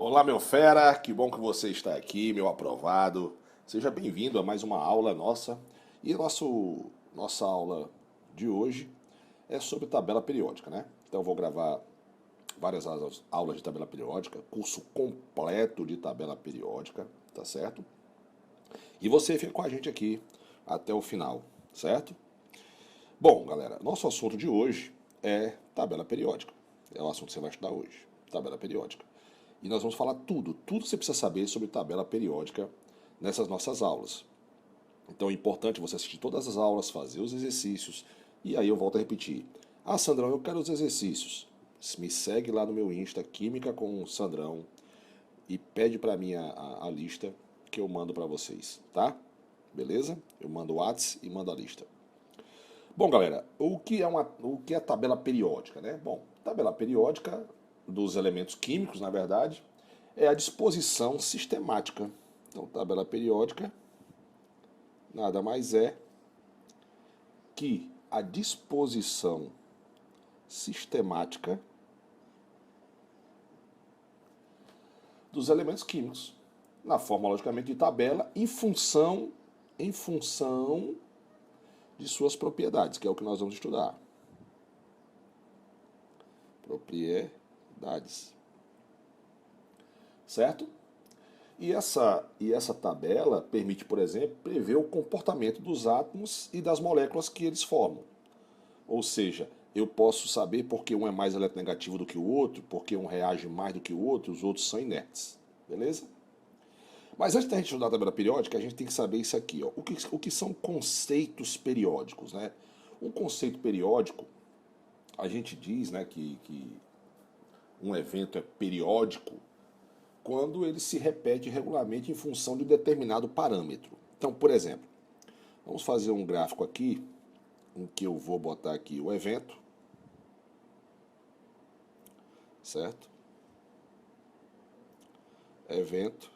Olá, meu fera, que bom que você está aqui, meu aprovado. Seja bem-vindo a mais uma aula nossa. E nossa aula de hoje é sobre tabela periódica, né? Então eu vou gravar várias aulas de tabela periódica, curso completo de tabela periódica, tá certo? E você fica com a gente aqui até o final, certo? Bom, galera, nosso assunto de hoje é tabela periódica. É o assunto que você vai estudar hoje, tabela periódica. E nós vamos falar tudo que você precisa saber sobre tabela periódica nessas nossas aulas. Então é importante você assistir todas as aulas, fazer os exercícios, e aí eu volto a repetir. Ah, Sandrão, eu quero os exercícios. Me segue lá no meu Insta, Química com o Sandrão, e pede para mim a lista que eu mando para vocês, tá? Beleza? Eu mando o WhatsApp e mando a lista. Bom, galera, o que é tabela periódica, né? Bom, tabela periódica dos elementos químicos, na verdade, é a disposição sistemática. Então, tabela periódica nada mais é que a disposição sistemática dos elementos químicos, na forma, logicamente, de tabela, em função de suas propriedades, que é o que nós vamos estudar. Propriedades. Certo? E essa tabela permite, por exemplo, prever o comportamento dos átomos e das moléculas que eles formam. Ou seja, eu posso saber porque um é mais eletronegativo do que o outro, porque um reage mais do que o outro, os outros são inertes. Beleza? Mas antes da gente estudar a tabela periódica, a gente tem que saber isso aqui. Ó. O que são conceitos periódicos? Né? Um conceito periódico, a gente diz, né, que um evento é periódico quando ele se repete regularmente em função de um determinado parâmetro. Então, por exemplo, vamos fazer um gráfico aqui, em que eu vou botar aqui o evento, certo? Evento,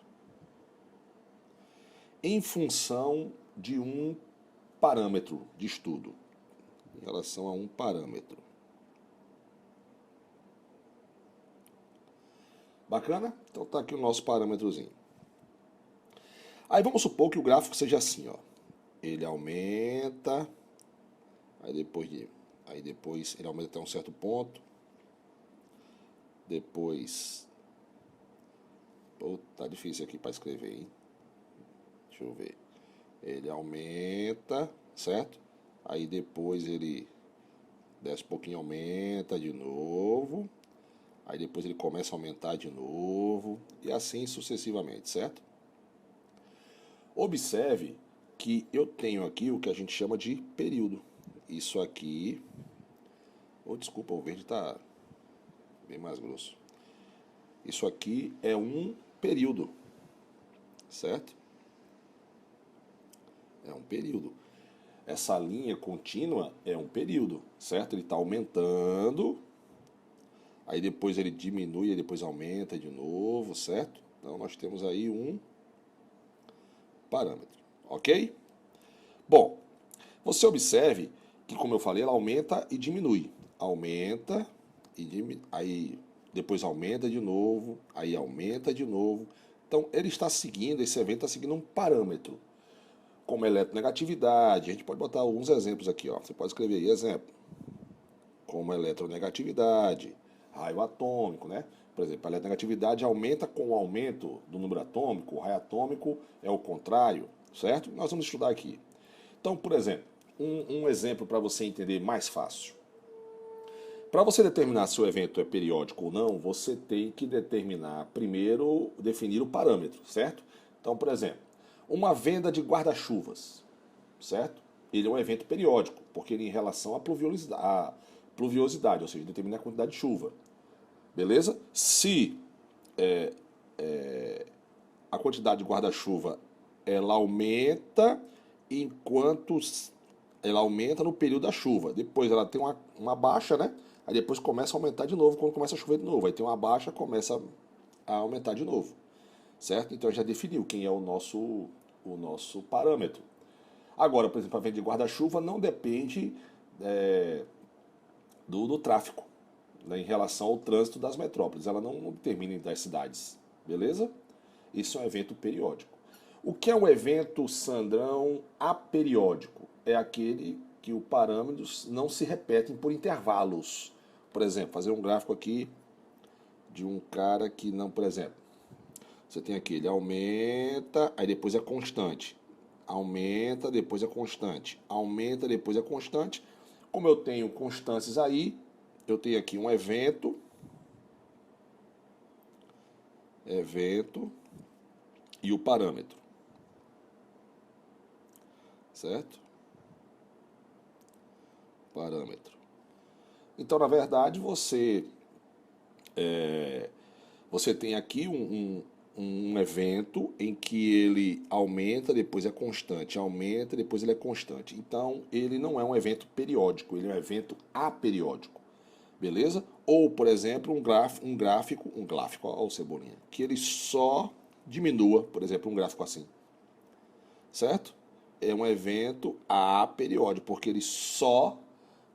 em função de um parâmetro de estudo, em relação a um parâmetro. Bacana? Então tá aqui o nosso parâmetrozinho. Aí vamos supor que o gráfico seja assim, ó. Ele aumenta, aí depois ele aumenta até um certo ponto. Depois, pô, tá difícil aqui para escrever, hein? Deixa eu ver. Ele aumenta, certo? Aí depois ele desce um pouquinho, aumenta de novo. Aí depois ele começa a aumentar de novo. E assim sucessivamente, certo? Observe que eu tenho aqui o que a gente chama de período. Isso aqui... Oh, desculpa, o verde está bem mais grosso. Isso aqui é um período, certo? É um período. Essa linha contínua é um período, certo? Ele está aumentando, aí depois ele diminui, e depois aumenta de novo, certo? Então nós temos aí um parâmetro, ok? Bom, você observe que, como eu falei, ela aumenta e diminui. Aumenta e diminui. Aí depois aumenta de novo, aí aumenta de novo. Então ele está seguindo, esse evento está seguindo um parâmetro. Como eletronegatividade, a gente pode botar alguns exemplos aqui, ó. Você pode escrever aí exemplo. Como eletronegatividade, raio atômico, né? Por exemplo, a eletronegatividade aumenta com o aumento do número atômico, o raio atômico é o contrário, certo? Nós vamos estudar aqui. Então, por exemplo, um exemplo para você entender mais fácil. Para você determinar se o evento é periódico ou não, você tem que determinar primeiro, definir o parâmetro, certo? Então, por exemplo, uma venda de guarda-chuvas, certo? Ele é um evento periódico, porque ele é em relação à pluviosidade, ou seja, determina a quantidade de chuva. Beleza? Se a quantidade de guarda-chuva ela aumenta enquanto ela aumenta no período da chuva. Depois ela tem uma baixa, né? Aí depois começa a aumentar de novo quando começa a chover de novo. Aí tem uma baixa, começa a aumentar de novo. Certo? Então já definiu quem é o nosso parâmetro. Agora, por exemplo, a venda de guarda-chuva não depende do tráfego, né, em relação ao trânsito das metrópoles. Ela não determina das cidades. beleza? Isso é um evento periódico. O que é um evento, Sandrão, aperiódico? É aquele que os parâmetros não se repetem por intervalos. Por exemplo, fazer um gráfico aqui de um cara que não, por exemplo, você tem aqui, ele aumenta, aí depois é constante. Aumenta, depois é constante. Aumenta, depois é constante. Como eu tenho constantes aí, eu tenho aqui um evento, e o parâmetro, certo? Parâmetro. Então, na verdade, você tem aqui um evento em que ele aumenta, depois é constante, aumenta, depois ele é constante. Então, ele não é um evento periódico, ele é um evento aperiódico, beleza? Ou, por exemplo, um gráfico, ó, o Cebolinha, que ele só diminua, por exemplo, um gráfico assim, certo? É um evento aperiódico, porque ele só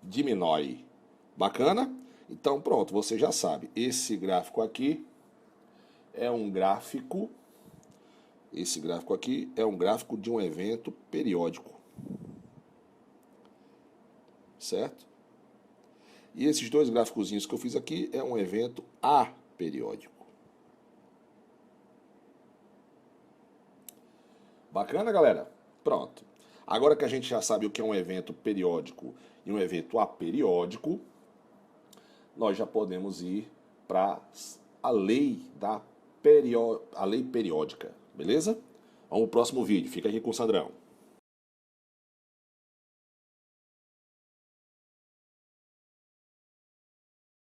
diminui. Bacana? Então, pronto, você já sabe. Esse gráfico aqui é um gráfico. Esse gráfico aqui é um gráfico de um evento periódico. Certo? E esses dois gráficozinhos que eu fiz aqui é um evento aperiódico. Bacana, galera? Pronto. Agora que a gente já sabe o que é um evento periódico e um evento aperiódico, nós já podemos ir para a lei a lei periódica, beleza? Vamos pro próximo vídeo. Fica aqui com o Sandrão.